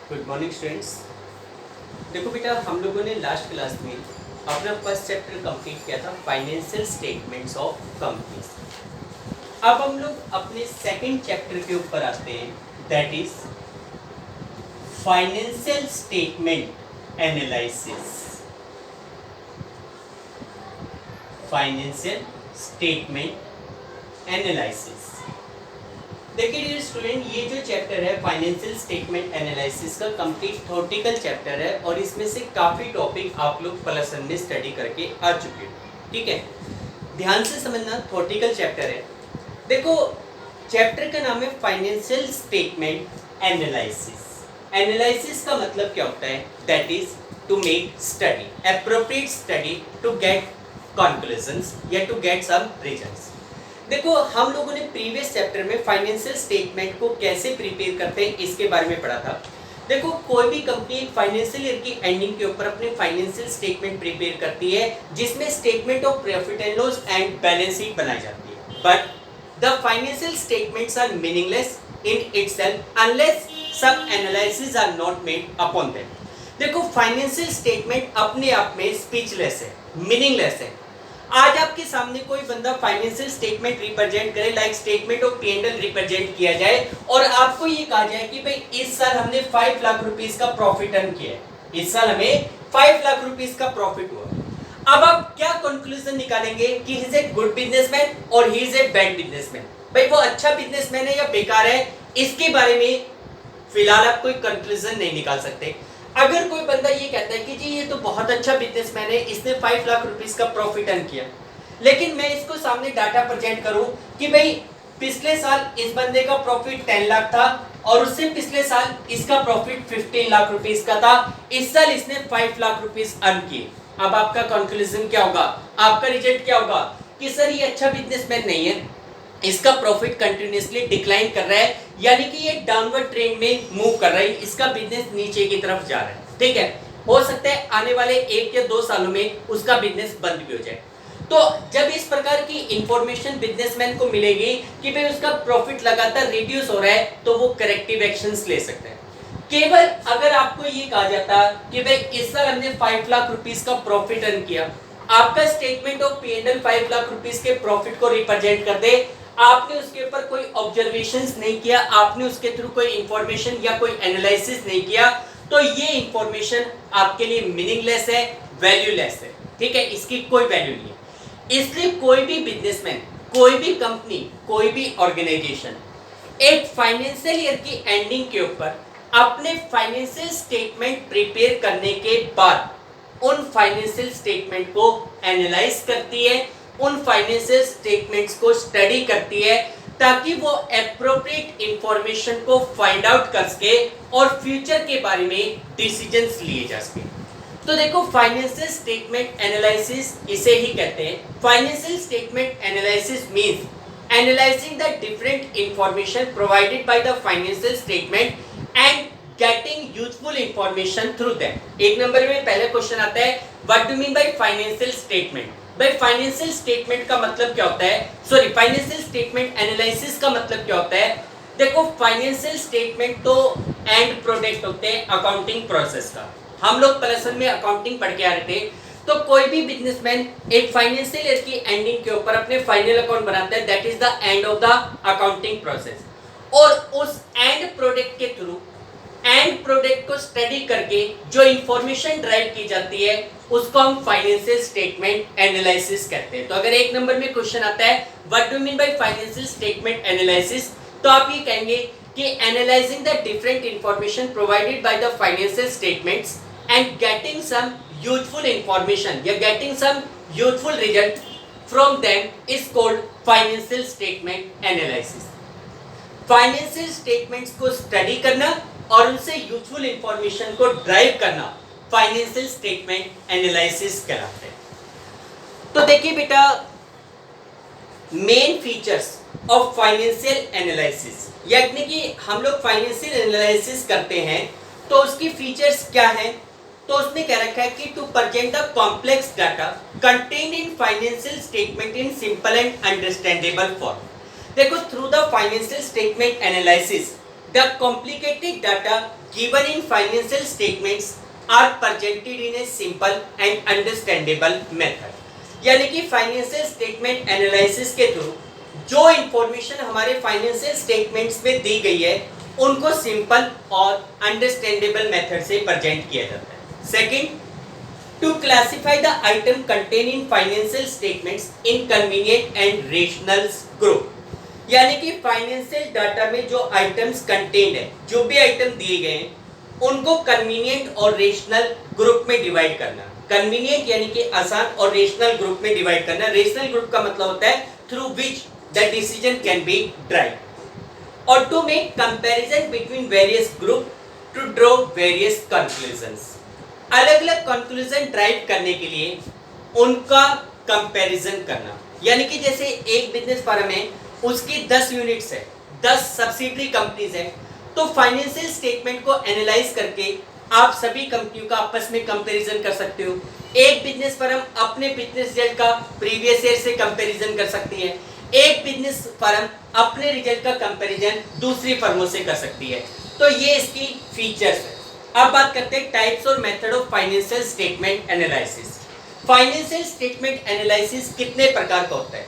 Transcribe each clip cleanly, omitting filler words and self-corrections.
Good morning students. देखो बेटा, हम लोगों ने लास्ट क्लास में अपना फर्स्ट चैप्टर कंप्लीट किया था, फाइनेंशियल स्टेटमेंट्स ऑफ कंपनीज। अब हम लोग अपने सेकंड चैप्टर के ऊपर आते हैं, that is financial statement analysis. Financial statement analysis. देखिए डियर स्टूडेंट, ये जो चैप्टर है फाइनेंशियल स्टेटमेंट एनालिसिस का कंप्लीट थ्योरेटिकल चैप्टर है और इसमें से काफ़ी टॉपिक आप लोग प्लस वन में स्टडी करके आ चुके हो। ठीक है, ध्यान से समझना, थ्योरेटिकल चैप्टर है। देखो, चैप्टर का नाम है फाइनेंशियल स्टेटमेंट एनालिसिस। एनालिसिस का मतलब क्या होता है? That is to make study, appropriate study to get conclusions या टू गेट सम रिजल्ट्स। देखो, हम लोगों ने प्रीवियस चैप्टर में फाइनेंशियल स्टेटमेंट को कैसे प्रिपेयर करते हैं इसके बारे में पढ़ा था। देखो, कोई भी कंपनी फाइनेंशियल ईयर की एंडिंग के ऊपर अपने फाइनेंशियल स्टेटमेंट प्रिपेयर करती है, जिसमें statement of profit and loss and balance sheet बनाई जाती है। But the financial statements are meaningless in itself unless some analysis are not made upon them. देखो, फाइनेंशियल स्टेटमेंट अपने आप में स्पीचलेस है, मीनिंगलेस है। आज आपके सामने कोई बंदा फाइनेंशियल स्टेटमेंट रिप्रेजेंट करे, like statement of P&L represent किया जाए और आपको ये कहा जाए कि भाई इस साल हमने 5 लाख रुपीस का प्रॉफिट अर्न किया है, इस साल हमें 5 लाख रुपीस का प्रॉफिट हुआ। अब आप क्या कंक्लूजन निकालेंगे कि he is a good businessman और he is a bad businessman? भाई वो अच्छा बिजनेसमैन है या बेकार है, इसके बारे में फिलहाल आप कोई कंक्लूजन नहीं निकाल सकते। अगर कोई बंदा ये कहता है कि जी ये तो बहुत अच्छा बिजनेसमैन है, इसने 5 लाख रुपीस का प्रॉफिट अर्न किया, लेकिन मैं इसको सामने डाटा प्रेजेंट करूं कि भाई पिछले साल इस बंदे का प्रॉफिट 10 लाख था और उससे पिछले साल इसका प्रॉफिट 15 लाख रुपीस का था, इस साल इसने 5 लाख रुपीस अर्न किए। अब आपका कंक्लूजन क्या होगा, आपका रिजल्ट क्या होगा कि सर ये अच्छा बिजनेसमैन नहीं है, इसका प्रॉफिट कंटिन्यूअसली डिक्लाइन कर रहा है, यानी कि ये डाउनवर्ड ट्रेंड में मूव कर रहा है, इसका बिजनेस नीचे की तरफ जा रहा है। ठीक है, हो सकता है आने वाले 1 या 2 सालों में उसका बिजनेस बंद भी हो जाए। तो जब इस प्रकार की इंफॉर्मेशन बिजनेसमैन को मिलेगी कि भाई उसका प्रॉफिट लगातार रिड्यूस हो रहा है, तो वो करेक्टिव एक्शंस ले सकते हैं। केवल अगर आपको ये कहा जाता कि भाई इस साल हमने 5 लाख रुपीस का प्रॉफिट अर्न किया, आपका statement of P&L 5 lakh rupees के प्रॉफिट को रिप्रेजेंट कर दे, आपने उसके ऊपर कोई ऑब्जर्वेशंस नहीं किया, आपने उसके थ्रू कोई इंफॉर्मेशन या कोई एनालिसिस नहीं किया, तो ये इंफॉर्मेशन आपके लिए मीनिंगलेस है, वैल्यूलेस है। ठीक है, इसकी कोई वैल्यू नहीं है। इसलिए कोई भी बिजनेसमैन, कोई भी कंपनी, कोई भी ऑर्गेनाइजेशन एक फाइनेंशियल ईयर की एंडिंग के ऊपर अपने फाइनेंशियल स्टेटमेंट प्रिपेयर करने के बाद उन फाइनेंशियल स्टेटमेंट को एनालाइज करती है, उन फाइनेंशियल स्टेटमेंट्स को स्टडी करती है, ताकि वो एप्रोप्रिएट इंफॉर्मेशन को फाइंड आउट कर सके और फ्यूचर के बारे में डिसीजंस लिए जा सके। तो देखो, फाइनेंशियल स्टेटमेंट एनालिसिस इसे ही कहते हैं। Financial statement analysis means analysing the different information provided by the financial statement and getting useful information through them. एक नंबर में पहला क्वेश्चन आता है, what do mean by financial statement? भाई फाइनेंशियल स्टेटमेंट का मतलब क्या होता है, सॉरी फाइनेंशियल स्टेटमेंट एनालिसिस का मतलब क्या होता है? देखो, फाइनेंशियल स्टेटमेंट तो एंड प्रोडक्ट होते हैं अकाउंटिंग प्रोसेस का। हम लोग प्लस वन में अकाउंटिंग पढ़ के आ रहे थे, तो कोई भी बिजनेसमैन एक फाइनेंशियल ईयर की एंडिंग के ऊपर अपने फाइनल अकाउंट बनाता है, that is the end of the accounting process. और उस एंड प्रोडक्ट के थ्रू एंड प्रोडक्ट को स्टडी करके जो इंफॉर्मेशन ड्राइव की जाती है, उसको हम फाइनेंशियल स्टेटमेंट एनालिसिस कहते हैं। तो अगर एक नंबर में क्वेश्चन आता है, what do mean by financial statement analysis, तो आप ये कहेंगे कि analysing the different information provided by the financial statements and getting some useful information या getting some useful result from them is called financial statement analysis. Financial statements को study करना और उनसे यूजफुल इंफॉर्मेशन को ड्राइव करना financial statement analysis कहलाते हैं। तो देखिए बेटा, main features of financial analysis, यानी कि हम लोग फाइनेंशियल एनालिसिस करते हैं तो उसकी फीचर्स क्या हैं? तो उसमें कह रखा है कि to present the complex data contained in financial statement in simple and understandable form. देखो, through the financial statement analysis the complicated data given in financial statements are presented in a simple and understandable method. यानी कि financial statement analysis के through जो information हमारे financial statements में दी गई है उनको सिंपल और अंडरस्टैंडेबल मेथड से प्रेजेंट किया जाता है। Second, to classify the item contain in financial statements in convenient and rational group. यानी कि फाइनेंशियल डाटा में जो आइटम्स कंटेन है, जो भी आइटम दिए गए हैं उनको कन्वीनियंट और रेशनल ग्रुप में डिवाइड करना। कन्वीनियंट यानी कि आसान और रेशनल ग्रुप में डिवाइड करना। रेशनल ग्रुप का मतलब होता है through which the decision can be drive. और to make comparison between various group to draw various conclusions. अलग अलग कंक्लूजन ड्राइव करने के लिए उनका कंपैरिजन करना। यानी कि जैसे एक बिजनेस फर्म है, उसकी 10 यूनिट्स है, 10 सब्सिडरी कंपनीज है, तो फाइनेंशियल स्टेटमेंट को एनालाइज करके आप सभी कंपनियों का आपस में कंपैरिजन कर सकते हो। एक बिजनेस फर्म अपने बिजनेस रिजल्ट का प्रीवियस ईयर से कंपैरिजन कर सकती है, एक बिजनेस फर्म अपने रिजल्ट का कंपैरिजन दूसरी फर्मों से कर सकती है। तो ये इसकी फीचर्स है। अब बात करते हैं टाइप्स और method of financial statement analysis. Financial statement analysis कितने प्रकार का होता है?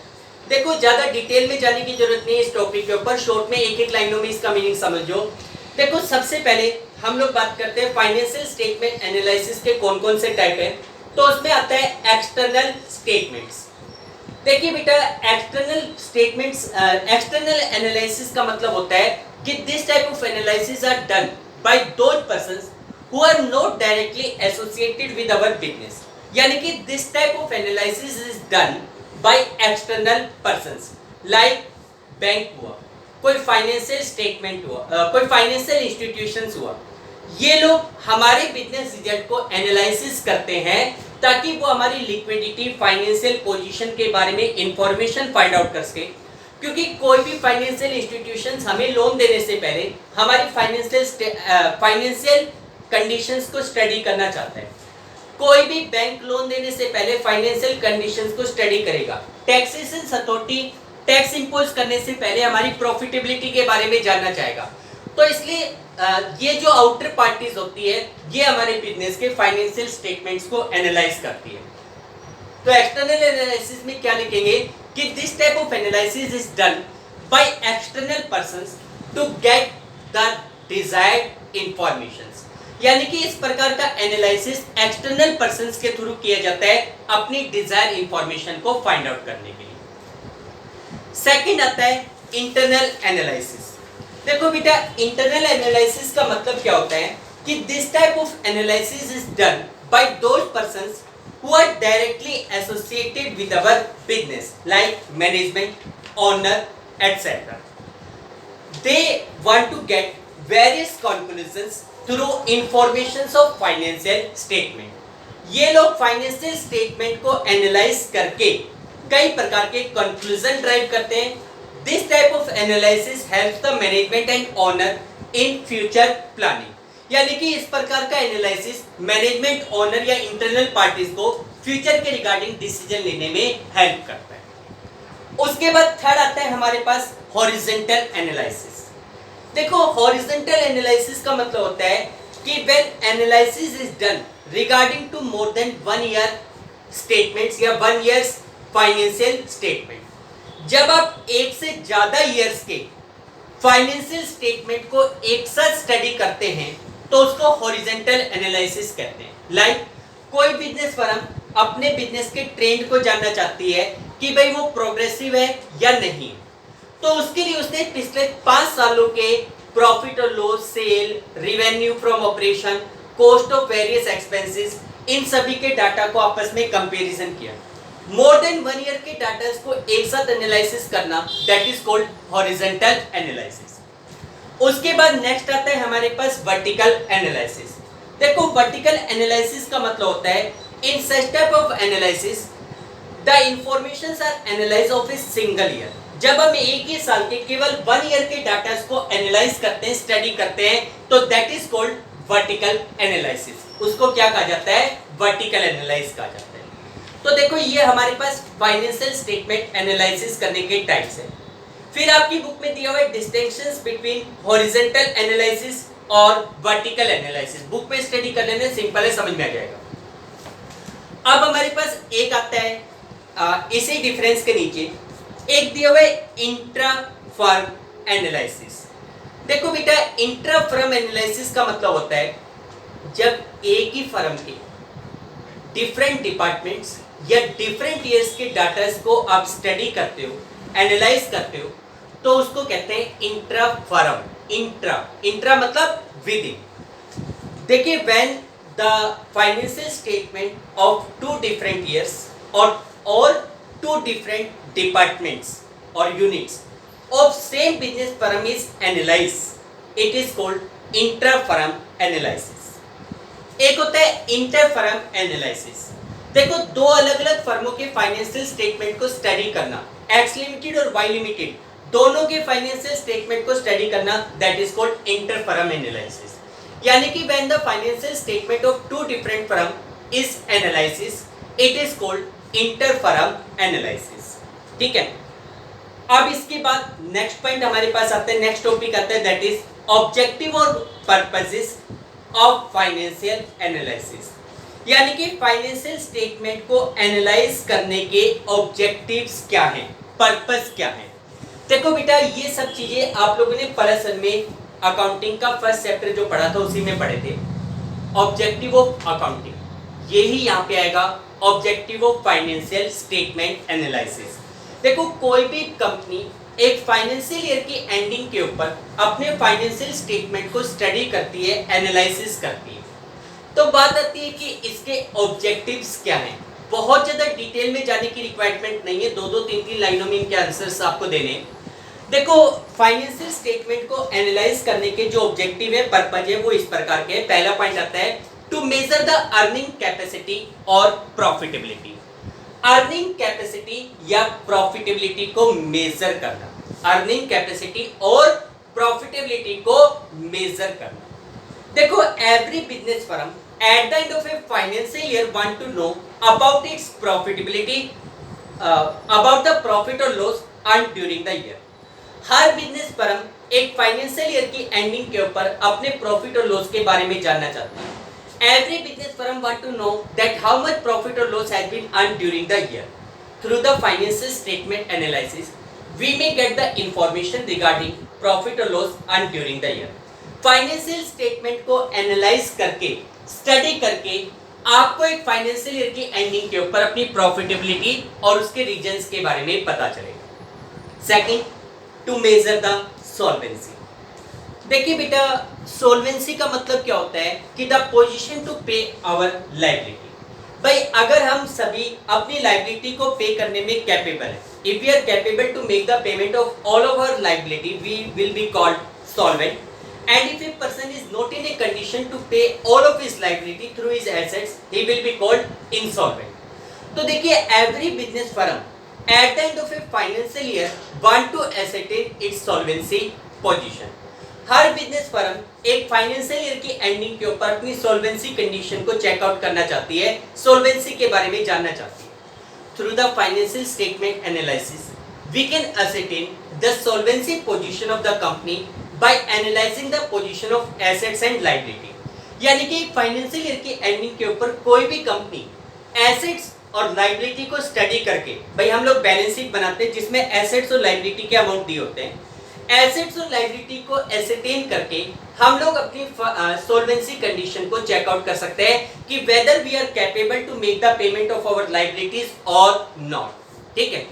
देखो, ज्यादा डिटेल में जाने की जरूरत नहीं है इस टॉपिक के ऊपर, शॉर्ट में एक एक लाइनों में इसका मीनिंग समझो। देखो, सबसे पहले हम लोग बात करते हैं फाइनेंशियल स्टेटमेंट एनालिसिस के कौन कौन से टाइप है। तो उसमें आता है एक्सटर्नल स्टेटमेंट्स। देखिए बेटा, एक्सटर्नल एनालिसिस का मतलब होता है कि this type of analysis are done by those persons who are not directly associated with our business. यानी कि this type of analysis is done by external persons, like bank हुआ, कोई फाइनेंशियल स्टेटमेंट हुआ, कोई फाइनेंशियल इंस्टीट्यूशंस हुआ। ये लोग हमारे बिजनेस रिजल्ट को एनालिसिस करते हैं ताकि वो हमारी लिक्विडिटी, फाइनेंशियल पोजीशन के बारे में इंफॉर्मेशन फाइंड आउट कर सके। क्योंकि कोई भी फाइनेंशियल इंस्टीट्यूशंस हमें लोन देने से पहले हमारी फाइनेंशियल कंडीशंस को स्टडी करना चाहता है। कोई भी बैंक लोन देने से पहले फाइनेंशियल कंडीशंस को स्टडी करेगा। टैक्सेशन अथॉरिटी टैक्स इंपोज करने से पहले हमारी प्रॉफिटेबिलिटी के बारे में जानना चाहेगा। तो इसलिए ये जो आउटर पार्टीज होती है, ये हमारे बिजनेस के फाइनेंशियल स्टेटमेंट्स को एनालाइज करती है। तो एक्सटर्नल एनालिसिस में क्या लिखेंगे कि this type of analysis is done by external persons to get the desired informations. यानी कि इस प्रकार का एनालिसिस एक्सटर्नल पर्संस के थ्रू किया जाता है अपनी डिजायर्ड इंफॉर्मेशन को फाइंड आउट करने के लिए। सेकंड आता है इंटरनल एनालिसिस। देखो बेटा, इंटरनल एनालिसिस का मतलब क्या होता है कि this type of analysis is done by those persons who are directly associated with our business, like management, owner etcetera. They want to get various conclusions through informations of financial statement. ये लोग financial statement को analyse करके कई प्रकार के conclusion drive करते हैं। This type of analysis helps the management and owner in future planning. यानी कि इस प्रकार का एनालिसिस मैनेजमेंट, ओनर या इंटरनल पार्टीज को फ्यूचर के रिगार्डिंग डिसीजन लेने में हेल्प करता है। उसके बाद थर्ड आता है हमारे पास हॉरिजॉन्टल एनालिसिस। देखो, हॉरिजॉन्टल एनालिसिस का मतलब होता है कि when analysis is done regarding to more than 1 year statements या 1 ईयर्स फाइनेंशियल स्टेटमेंट। जब आप एक से ज्यादा ईयर्स के फाइनेंशियल स्टेटमेंट को एक साथ स्टडी करते हैं तो उसको हॉरिजॉन्टल एनालिसिस कहते हैं। लाइक कोई बिजनेस फर्म अपने बिजनेस के ट्रेंड को जानना चाहती है कि भाई वो प्रोग्रेसिव है या नहीं, तो उसके लिए उसने पिछले 5 सालों के प्रॉफिट और loss, sale, revenue from operation, cost of various expenses, इन सभी के डाटा को आपस में कंपैरिजन किया। मोर देन 1 ईयर के डाटा को एक साथ एनालिसिस करना, that is called horizontal analysis. उसके बाद नेक्स्ट आता है हमारे पास वर्टिकल एनालिसिस। देखो, वर्टिकल एनालिसिस का मतलब होता है in such type of analysis the informations are analyse of a single year. जब हम एक ही साल के केवल 1 ईयर के डाटा को एनालाइज करते हैं, स्टडी करते हैं, तो that is called vertical analysis. उसको क्या कहा जाता है? वर्टिकल एनालिसिस कहा जाता है। तो देखो, ये हमारे पास फाइनेंशियल स्टेटमेंट एनालिसिस करने के टाइप्स है। फिर आपकी बुक में दिया हुआ है डिस्टिंक्शंस बिटवीन हॉरिजॉन्टल एनालिसिस और वर्टिकल एनालिसिस। बुक में स्टडी कर लेने, सिंपल है, समझ में आ जाएगा। अब हमारे पास एक आता है इसी डिफरेंस के नीचे एक दिया हुआ है इंट्रा फर्म एनालिसिस। देखो बेटा, इंट्रा फर्म एनालिसिस का मतलब होता है जब एक ही फर्म के डिफरेंट डिपार्टमेंट्स या डिफरेंट ईयर्स के डाटा को आप स्टडी करते हो, एनालाइज करते हो, तो उसको कहते हैं इंट्रा फर्म। इंट्रा मतलब विद इन। देखिए, when the financial statement of two different years और टू डिफरेंट डिपार्टमेंट्स और units of same business firm is analyzed, it is called intra firm analysis। एक होता है इंटर फर्म एनालिसिस। देखो, दो अलग अलग फर्मों के फाइनेंशियल स्टेटमेंट को स्टडी करना, एक्स लिमिटेड और वाई लिमिटेड दोनों के फाइनेंशियल स्टेटमेंट को स्टडी करना, that is called inter firm analysis. यानी कि when the financial statement of two different firm is analysis, it is called inter firm analysis. ठीक है। अब इसके बाद नेक्स्ट पॉइंट हमारे पास आता है, नेक्स्ट टॉपिक आता है, दैट इज ऑब्जेक्टिव और पर्पसेस ऑफ फाइनेंशियल एनालिसिस। यानी कि फाइनेंशियल स्टेटमेंट को एनालाइज करने के ऑब्जेक्टिव्स क्या हैं, पर्पस क्या है। देखो बेटा, ये सब चीजें आप लोगों ने प्लस में अकाउंटिंग का फर्स्ट चैप्टर जो पढ़ा था उसी में पढ़े थे। ऑब्जेक्टिव ऑफ अकाउंटिंग, यही यहाँ पे आएगा, objective of financial statement analysis. देखो, कोई भी कंपनी एक फाइनेंशियल ईयर की एंडिंग के ऊपर अपने फाइनेंशियल स्टेटमेंट को स्टडी करती है, एनालिसिस करती है। तो बात आती है कि इसके ऑब्जेक्टिव्स क्या हैं। बहुत ज़्यादा डिटेल में जाने की रिक्वायरमेंट नहीं है, दो तीन लाइनों में इनके आंसर्स आपको देने हैं। देखो, फाइनेंशियल स्टेटमेंट को एनालाइज करने के जो ऑब्जेक्टिव है, पर्पज है, वो इस प्रकार के हैं। पहला पॉइंट आता है to measure the earning capacity और प्रॉफिटेबिलिटी। अर्निंग कैपेसिटी या प्रॉफिटेबिलिटी को मेजर करना, अर्निंग कैपेसिटी और प्रॉफिटेबिलिटी को मेजर करना। देखो, every business firm at the end of a financial year want to know about its profitability, about the profit और loss earn during the year. हर business firm एक financial year की ending के ऊपर अपने प्रॉफिट और लॉस के बारे में जानना चाहता है। Every business firm want to know that how much profit or loss has been earned during the year. Through the financial statement analysis, we may get the information regarding profit or loss earned during the year. Financial statement को analyze करके, study करके, आपको एक financial year की ending के ऊपर अपनी profitability और उसके रीजंस के बारे में पता चलेगा। Second, to measure the solvency. देखिए बेटा, सोल्वेंसी का मतलब क्या होता है कि the position to pay our liability. भाई, अगर हम सभी अपनी लायबिलिटी को पे करने में कैपेबल है, if we are capable to make the payment of all of our liability, we will be called solvent. And if a person is not in a condition to pay all of his liability through his assets, he will be called insolvent. तो देखिए, every business firm at the end of a financial year want to ascertain its solvency position. हर business firm एक financial year की ending के ऊपर अपनी solvency condition को checkout करना चाहती है, सॉल्वेंसी के बारे में जानना चाहती है। Through the financial statement analysis, we can ascertain the solvency position of the company by analysing the position of assets and liability. यानी कि फाइनेंशियल ईयर की एंडिंग के ऊपर कोई भी कंपनी एसेट्स और लायबिलिटी को स्टडी करके, भाई हम लोग बैलेंस शीट बनाते हैं जिसमें एसेट्स और लायबिलिटी के अमाउंट दिए होते हैं, एसेट्स और लायबिलिटी को एसेटेन करके हम लोग अपनी सॉल्वेंसी कंडीशन को चेकआउट कर सकते हैं कि whether we are capable to make the payment of our liabilities और नॉट। ठीक है।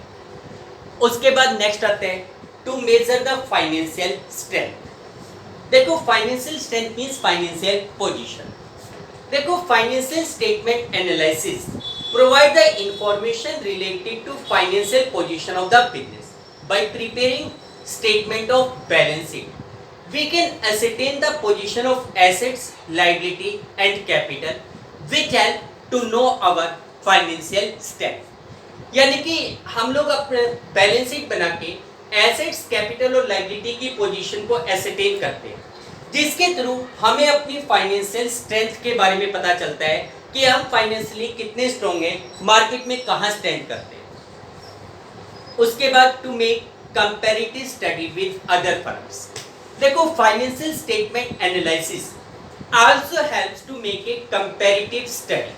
उसके बाद नेक्स्ट आते हैं to measure the financial strength. देखो, financial strength means financial position. देखो, financial statement analysis provide the information related to financial position of the business by preparing statement of balance sheet. We can ascertain the position of assets, liability and capital which help to know our financial strength। यानी कि हम लोग अपने balance sheet बना के assets, capital और liability की position को एसेटेन करते हैं, जिसके थ्रू हमें अपनी फाइनेंशियल स्ट्रेंथ के बारे में पता चलता है कि हम फाइनेंशियली कितने स्ट्रॉन्ग हैं, मार्केट में कहाँ स्टैंड करते हैं। उसके बाद to make comparative study with other firms. देखो financial statement analysis also helps to make a comparative study.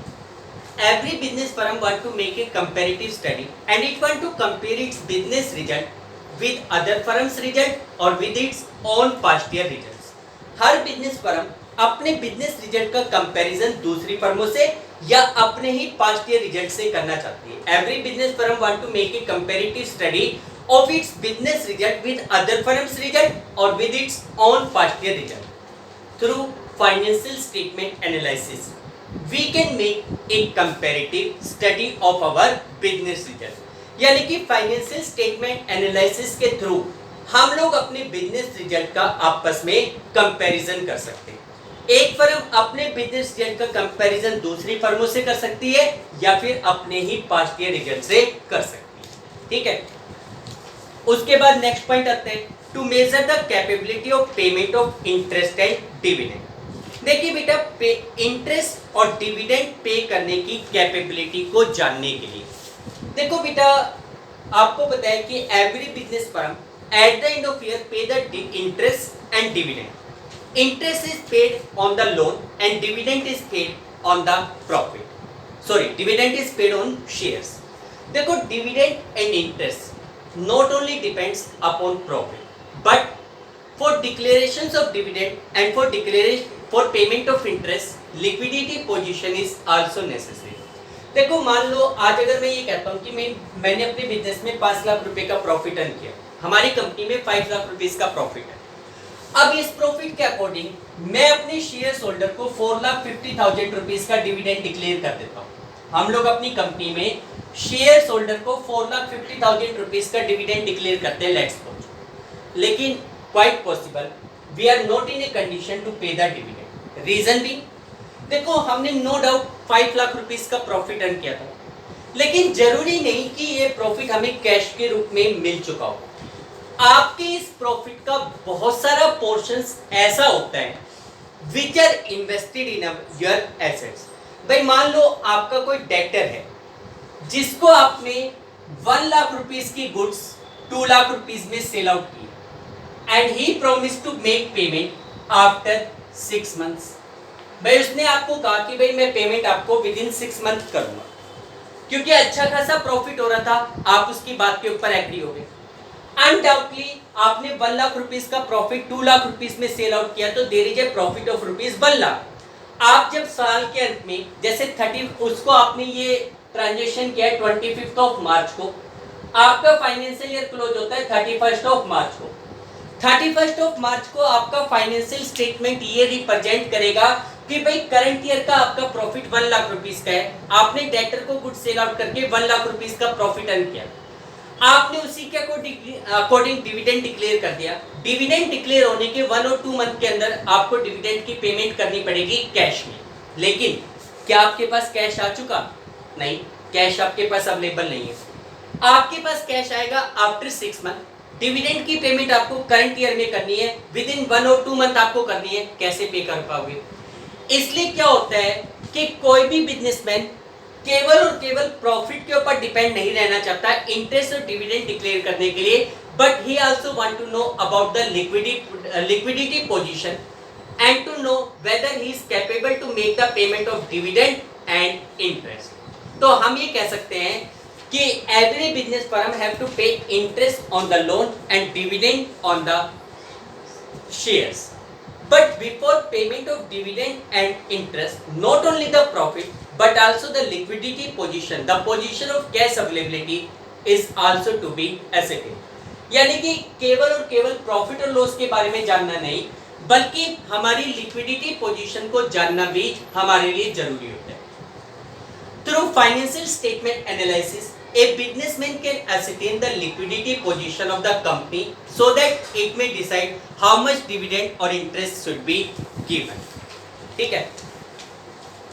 Every business firm want to make a comparative study and it want to compare its business result with other firms result or with its own past year results. Her business firm अपने business result का comparison दूसरी फर्मों से या अपने ही past year result से करना चाहती है। Every business firm want to make a comparative study of its business result with other firms result or with its own past year result. Through financial statement analysis we can make a comparative study of our business result। यानी कि financial statement analysis के through हम लोग अपने business result का आपस में comparison कर सकते हैं। एक फर्म अपने बिजनेस रिजल्ट का कंपैरिजन दूसरी फर्मों से कर सकती है या फिर अपने ही पास्ट ईयर रिजल्ट से कर सकती है। ठीक है, उसके बाद नेक्स्ट पॉइंट आते हैं, to measure the capability of payment of interest and dividend. देखिए बेटा, इंटरेस्ट और डिविडेंड पे करने की कैपेबिलिटी को जानने के लिए, देखो बेटा आपको पता है कि every business firm at the end of year pay the interest and dividend. Interest is paid on the loan and dividend is paid on the profit. Sorry, dividend is paid on shares. देखो dividend and interest not only depends upon profit but for declarations of dividend and for payment of interest liquidity position is also necessary. देखो मान लो आज अगर मैं ये कहता हूँ कि मैंने अपने बिजनेस में 5 लाख रुपए का प्रॉफिट अर्न किया, हमारी कंपनी में 5 लाख रुपए का प्रॉफिट है। अब इस प्रॉफिट के अकॉर्डिंग मैं अपने शेयर होल्डर को 4,50,000 रुपीज का डिविडेंड डिक्लेयर कर देता हूँ। हम लोग अपनी कंपनी में शेयर होल्डर को 4,50,000 रुपीज का डिविडेंड डिक्लेयर करते हैं, लेट्स सपोज। लेकिन quite possible we are not in a condition to pay the dividend. Reason भी, देखो हमने नो डाउट 5 लाख रुपीस का प्रॉफिट अर्न किया था, लेकिन जरूरी नहीं कि ये प्रॉफिट हमें कैश के रूप में मिल चुका हो। आपके इस प्रॉफिट का बहुत सारा पोर्शंस ऐसा होता है which are invested in your assets. भाई मान लो आपका कोई डेटर है जिसको आपने 1 लाख रुपीस की गुड्स 2 लाख रुपीस में सेल आउट की and he promise to make payment after 6 months. भाई उसने आपको कहा कि भाई मैं पेमेंट आपको विद इन 6 मंथ करूंगा, क्योंकि अच्छा खासा प्रॉफिट हो रहा था, आप उसकी बात के ऊपर एग्री हो गए। अनडाउटली आपने 1 लाख रुपीस का प्रॉफिट 2 लाख रुपीस में सेल आउट किया तो there is a profit of rupees 1 lakh. आप जब साल के अंत में जैसे 30 उसको आपने ये ट्रांजेक्शन किया 25 ऑफ मार्च को, आपका फाइनेंशियल ईयर क्लोज होता है 31 ऑफ मार्च को। 31 ऑफ मार्च को आपका फाइनेंशियल स्टेटमेंट ये रिप्रेजेंट करेगा कि भाई करंट ईयर का आपका प्रॉफिट 1 लाख रुपीस का है, आपने डेटर को गुड सेल आउट करके 1 लाख रुपीस का प्रॉफिट अर्न किया, आपने उसी के अकॉर्डिंग डिविडेंड डिक्लेयर कर दिया। डिविडेंड डिक्लेयर होने के 1 और 2 मंथ के अंदर आपको डिविडेंड की पेमेंट करनी पड़ेगी कैश में। लेकिन क्या आपके पास कैश आ चुका? नहीं, कैश आपके पास अवेलेबल नहीं है। आपके पास कैश आएगा आफ्टर 6 मंथ। डिविडेंड की पेमेंट आपको करंट ईयर में करनी है, विद इन 1 और 2 मंथ आपको करनी है। कैसे पे कर पाओगे? इसलिए क्या होता है कि कोई भी बिजनेसमैन केवल और केवल प्रॉफिट के ऊपर डिपेंड नहीं रहना चाहता इंटरेस्ट और डिविडेंड डिक्लेयर करने के लिए, but he also want to know about the liquidity position and to know whether he is capable to make the payment of dividend and interest. तो हम ये कह सकते हैं कि every business firm have to pay interest on the loan and dividend on the shares. But before payment of dividend and interest, not only the profit but also the liquidity position, the position of cash availability is also to be ascertained। यानी कि केवल और केवल profit और loss के बारे में जानना नहीं, बल्कि हमारी लिक्विडिटी पोजीशन को जानना भी हमारे लिए जरूरी होता है। Through financial statement analysis, a businessman can ascertain the liquidity position of the company so that it may decide how much dividend or interest should be given। ठीक है,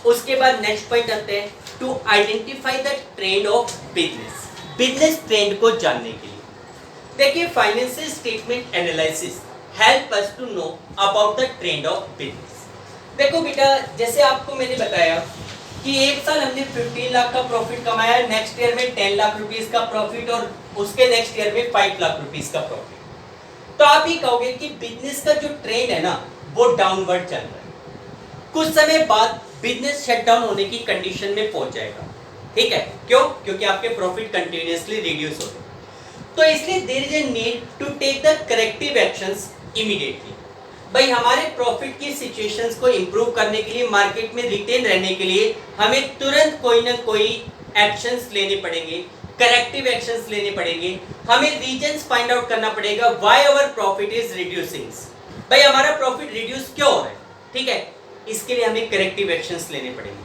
उसके बाद नेक्स्ट पॉइंट आते हैं, to identify the trend of business. Business trend को जानने के लिए देखिए financial statement analysis help us to know about the trend of business. देखो बेटा, जैसे आपको मैंने बताया कि एक साल हमने 15 लाख का प्रॉफिट कमाया, नेक्स्ट ईयर में 10 लाख रुपीस का प्रॉफिट और उसके नेक्स्ट ईयर में 5 लाख रुपीस का प्रॉफिट। तो आप ये कहोगे कि बिजनेस का जो ट्रेंड है ना वो डाउनवर्ड चल रहा है, कुछ समय बाद बिजनेस शटडाउन होने की कंडीशन में पहुंच जाएगा। ठीक है, क्यों? क्योंकि आपके प्रॉफिट कंटिन्यूअसली रिड्यूस हो रहे हैं। तो इसलिए there is a need to take the corrective actions immediately. भाई हमारे प्रॉफिट की सिचुएशंस को इंप्रूव करने के लिए, मार्केट में रिटेन रहने के लिए हमें तुरंत कोई ना कोई एक्शंस लेने पड़ेंगे, करेक्टिव एक्शंस लेने पड़ेंगे। हमें रीजंस फाइंड आउट करना पड़ेगा why our profit is reducing. भाई हमारा प्रॉफिट रिड्यूस क्यों हो रहा है? ठीक है, इसके लिए हमें करेक्टिव एक्शंस लेने पड़ेंगे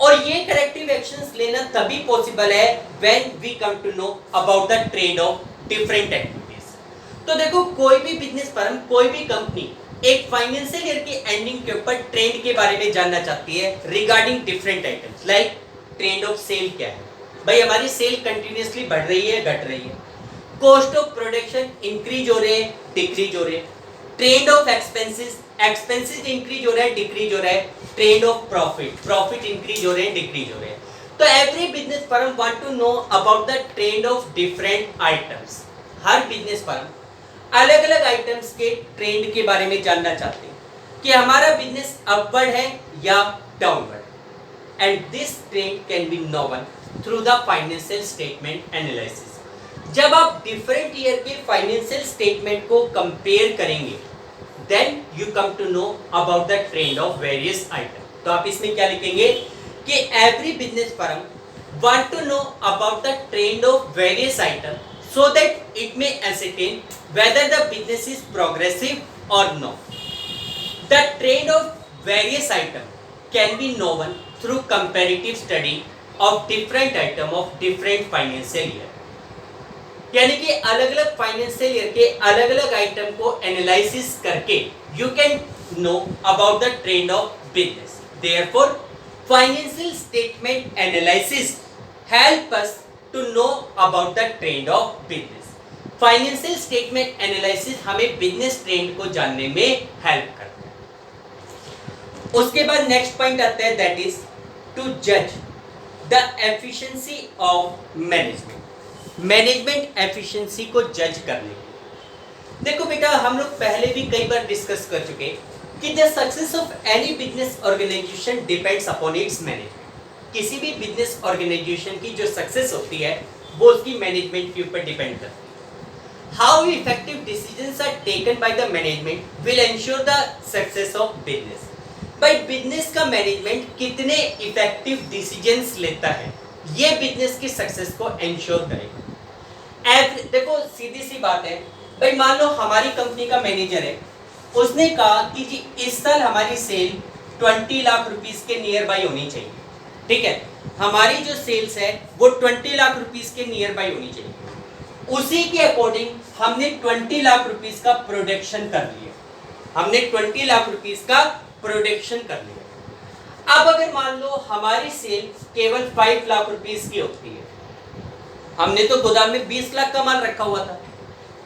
और ये करेक्टिव एक्शंस लेना तभी पॉसिबल है when we come to know about the trend of different activities. तो देखो, कोई भी बिजनेस फर्म, कोई भी कंपनी एक फाइनेंशियल ईयर की एंडिंग के ऊपर ट्रेंड के बारे में जानना चाहती है regarding different items. Like trend of sale क्या है, भाई हमारी सेल कंटिन्यूअसली बढ़ रही है, घट रही है, कॉस्ट ऑफ प्रोडक्शन इंक्रीज हो रहे हैं, डिक्रीज हो रहे हैं, trend of expenses, expenses increase हो रहा है, डिक्रीज हो रहा है, trend of profit, profit increase हो रहे हैं, डिक्रीज हो रहे हैं। तो every business firm want to know about the trend of different items. हर बिजनेस फर्म अलग अलग आइटम्स के ट्रेंड के बारे में जानना चाहते हैं कि हमारा बिजनेस अपवर्ड है या downward, and this trend can be known through the financial statement analysis. जब आप डिफरेंट ईयर के फाइनेंशियल स्टेटमेंट को कंपेयर करेंगे then you come to know about the trend of various item. तो आप इसमें क्या लिखेंगे कि every business firm want to know about the trend of various item so that it may ascertain whether the business is progressive or not. The trend of various items can be known through comparative study of different item of different financial year. यानी कि अलग अलग financial year के अलग अलग item को analysis करके you can know about the trend of business. Therefore financial statement analysis help us to know about the trend of business. Financial statement analysis हमें बिजनेस ट्रेंड को जानने में हेल्प करता है। उसके बाद नेक्स्ट पॉइंट आता है, दैट इज टू जज the efficiency of management. Management efficiency को जज करने के, देखो बेटा हम लोग पहले भी कई बार डिस्कस कर चुके कि the success of any business organization depends upon its management. किसी भी बिजनेस ऑर्गेनाइजेशन की जो सक्सेस होती है वो उसकी मैनेजमेंट के ऊपर डिपेंड करती है। How effective decisions are taken by the management will ensure the success of business. भाई बिजनेस का मैनेजमेंट कितने इफेक्टिव डिसीजंस लेता है ये बिजनेस की सक्सेस को एंश्योर करेगा। देखो सीधी सी बात है, भाई मान लो हमारी कंपनी का मैनेजर है, उसने कहा कि जी इस साल हमारी सेल 20 लाख रुपीस के नियर बाई होनी चाहिए। ठीक है, हमारी जो सेल्स है वो 20 लाख रुपीस के नियर बाई होनी चाहिए। उसी के अकॉर्डिंग हमने 20 लाख रुपीस का प्रोडक्शन कर लिया, हमने 20 लाख रुपीस का प्रोडक्शन कर लिया। अब अगर मान लो हमारी सेल केवल 5 लाख रुपीस की होती है, हमने तो गोदाम में 20 लाख का माल रखा हुआ था,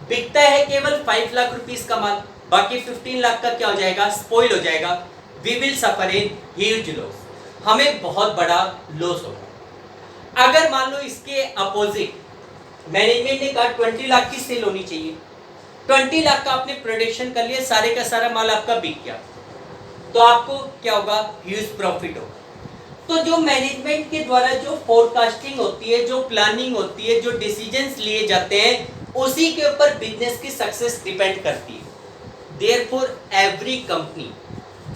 बिकता है केवल 5 लाख रुपीस का माल, बाकी 15 लाख का क्या हो जाएगा? स्पॉइल हो जाएगा। We will suffer a huge loss, हमें बहुत बड़ा लॉस होगा। अगर मान लो इसके अपोजिट मैनेजमेंट ने कहा 20 लाख की सेल होनी चाहिए, 20 लाख का आपने प्रोडक्शन कर लिया, सारे का सारा माल आपका बिक गया, तो आपको क्या होगा? ह्यूज प्रॉफिट होगा। तो जो मैनेजमेंट के द्वारा जो फोरकास्टिंग होती है, जो प्लानिंग होती है, जो डिसीजंस लिए जाते हैं, उसी के ऊपर बिजनेस की सक्सेस डिपेंड करती है। Therefore every company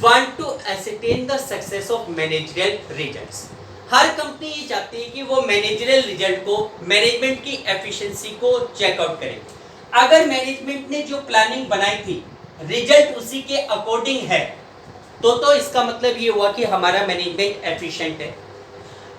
want to ascertain the success of managerial results। Her company ये चाहती है कि वो मैनेजरियल रिजल्ट को, मैनेजमेंट की एफिशिएंसी को चेकआउट करे। अगर मैनेजमेंट ने जो प्लानिंग बनाई थी रिजल्ट उसी के अकॉर्डिंग है तो इसका मतलब ये हुआ कि हमारा मैनेजमेंट एफिशिएंट है।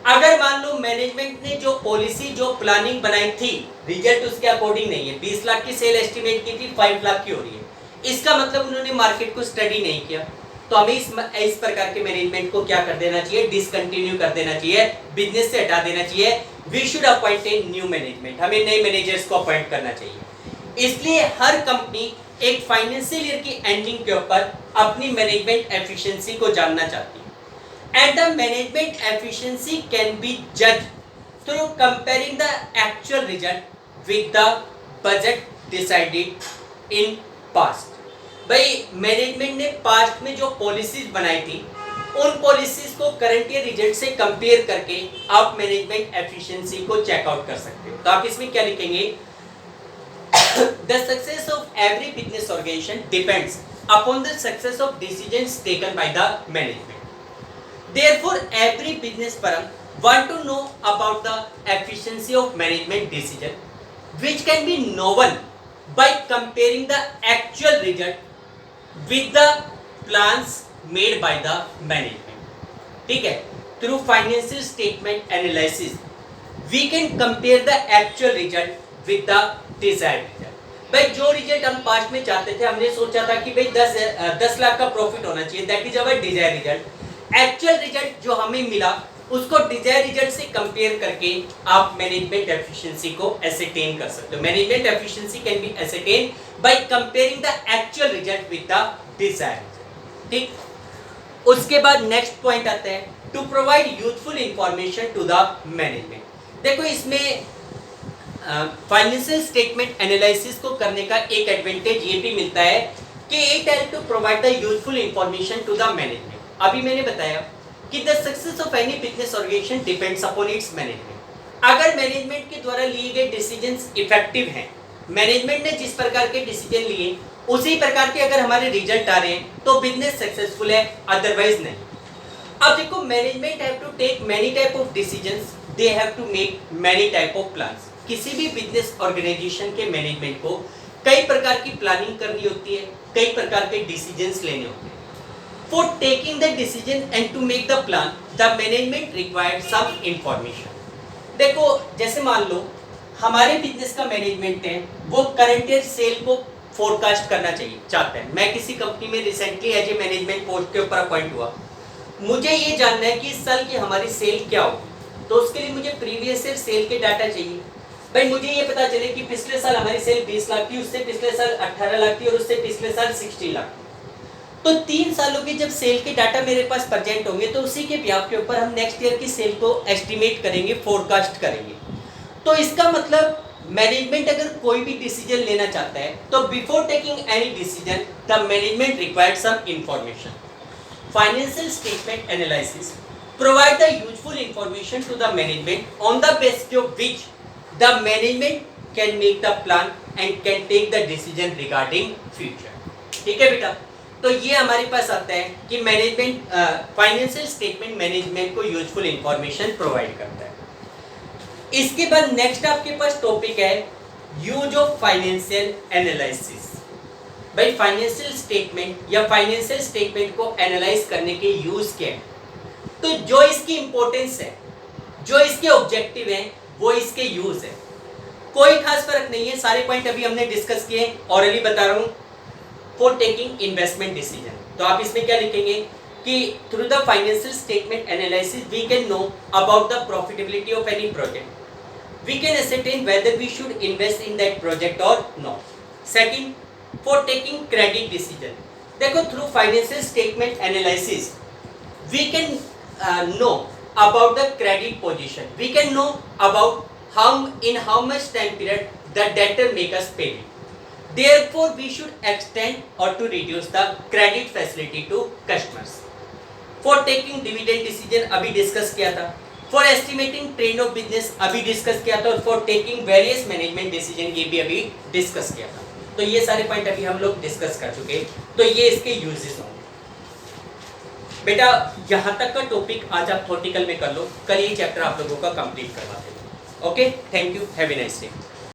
अगर मान लो मैनेजमेंट ने जो पॉलिसी, जो प्लानिंग बनाई थी रिजल्ट उसके अकॉर्डिंग नहीं है, 20 लाख की सेल एस्टिमेट की थी, 5 लाख की हो रही है, इसका मतलब उन्होंने मार्केट को स्टडी नहीं किया। तो हमें इस प्रकार के मैनेजमेंट को क्या कर देना चाहिए? डिसकंटिन्यू कर देना चाहिए, बिजनेस से हटा देना चाहिए। We should appoint a new management, हमें नए मैनेजर्स को अपॉइंट करना चाहिए। इसलिए हर कंपनी एक फाइनेंशियल ईयर की एंडिंग के ऊपर अपनी मैनेजमेंट एफिशिएंसी को जानना चाहती है। and the management efficiency can be judged through comparing the actual result with the budget decided in past. भाई मैनेजमेंट ने पास्ट में जो पॉलिसीज बनाई थी उन पॉलिसीज को करंट ईयर रिजल्ट से कंपेयर करके आप मैनेजमेंट एफिशिएंसी को चेकआउट कर सकते हो। तो आप इसमें क्या लिखेंगे, the success of every business organization depends upon the success of decisions taken by the management. Therefore every business firm want to know about the efficiency of management decision which can be known by comparing the actual result with the plans made by the management। ठीक है, through financial statement analysis we can compare the actual result with the desired result। भाई जो result हम past में चाहते थे, हमने सोचा था कि भाई 10 लाख का प्रॉफिट होना चाहिए, that is our Dzire result. Actual result जो हमें मिला उसको डिजायर रिजल्ट से कंपेयर करके आप मैनेजमेंट एफिशिएंसी को एसेटेन कर सकते हो। Management efficiency can be ascertain by comparing the actual result with the desire result. ठीक, उसके बाद नेक्स्ट पॉइंट आता है to provide useful information to the management. देखो इसमें फाइनेंशियल स्टेटमेंट एनालिसिस को करने का एक एडवांटेज ये भी मिलता है कि it help to provide the useful information to the management. अभी मैंने बताया कि the success of any business organization depends upon its management. अगर मैनेजमेंट के द्वारा लिए गए डिसीजंस इफेक्टिव हैं, मैनेजमेंट ने जिस प्रकार के डिसीजन लिए उसी प्रकार के अगर हमारे रिजल्ट आ रहे हैं तो बिजनेस सक्सेसफुल है, अदरवाइज नहीं। अब देखो management have to take many type of decisions, they have to make many type of plans. किसी भी बिजनेस ऑर्गेनाइजेशन के मैनेजमेंट को कई प्रकार की प्लानिंग करनी होती है, कई प्रकार के डिसीजंस लेने होते हैं। For taking the decision and to make the plan, the management required some information। देखो जैसे मान लो हमारे बिजनेस का मैनेजमेंट है, वो करंट ईयर सेल को फोरकास्ट करना चाहिए चाहते हैं। मैं किसी कंपनी में recently as a management post के ऊपर अपॉइंट हुआ, मुझे ये जानना है कि इस साल की हमारी सेल क्या होगी, तो उसके लिए मुझे प्रीवियस ईयर सेल के डाटा चाहिए। भाई मुझे ये पता चले कि पिछले साल हमारी सेल 20 लाख थी, उससे पिछले साल 18 लाख थी और उससे पिछले साल 16 लाख थी। तो 3 सालों के जब सेल के डाटा मेरे पास प्रेजेंट होंगे तो उसी के ब्याज के ऊपर हम नेक्स्ट ईयर की सेल को एस्टिमेट करेंगे, फोरकास्ट करेंगे। तो इसका मतलब मैनेजमेंट अगर कोई भी डिसीजन लेना चाहता है तो before taking any decision the management required some information. Financial statement analysis provide the useful information to the management on the basis of which the management can make the plan and can take the decision regarding future. ठीक है बेटा, तो ये हमारे पास आता है कि management financial statement management को यूजफुल इंफॉर्मेशन प्रोवाइड करता है। इसके बाद नेक्स्ट आपके पास टॉपिक है यूज ऑफ फाइनेंशियल एनालिसिस। भाई फाइनेंशियल स्टेटमेंट या फाइनेंशियल स्टेटमेंट को एनालाइज करने के यूज क्या है, तो जो इसकी इंपॉर्टेंस है, जो इसके ऑब्जेक्टिव हैं, वो इसके यूज है। कोई खास फर्क नहीं है, सारे पॉइंट अभी हमने डिस्कस किए, ऑरली बता रहा हूं। फॉर टेकिंग इन्वेस्टमेंट डिसीजन, तो आप इसमें क्या लिखेंगे कि through the financial statement analysis we can know about the profitability of any project, we can ascertain whether we should invest in that project or not। Second, for taking credit decision, देखो through financial statement analysis we can know about the credit position, we can know about in how much time period the debtor make us payment। Therefore, we should extend or to reduce the credit facility to customers। For taking dividend decision अभी discuss किया था। For estimating trend of business अभी discuss किया था। और for taking various management decision ये भी अभी डिस्कस किया था। तो ये सारे पॉइंट अभी हम लोग डिस्कस कर चुके हैं, तो ये इसके यूजेस होंगे। बेटा यहाँ तक का टॉपिक आज आप थ्योरेटिकल में कर लो, कल ये चैप्टर आप लोगों का कंप्लीट करवाते हैं। Okay, thank you, have a nice day.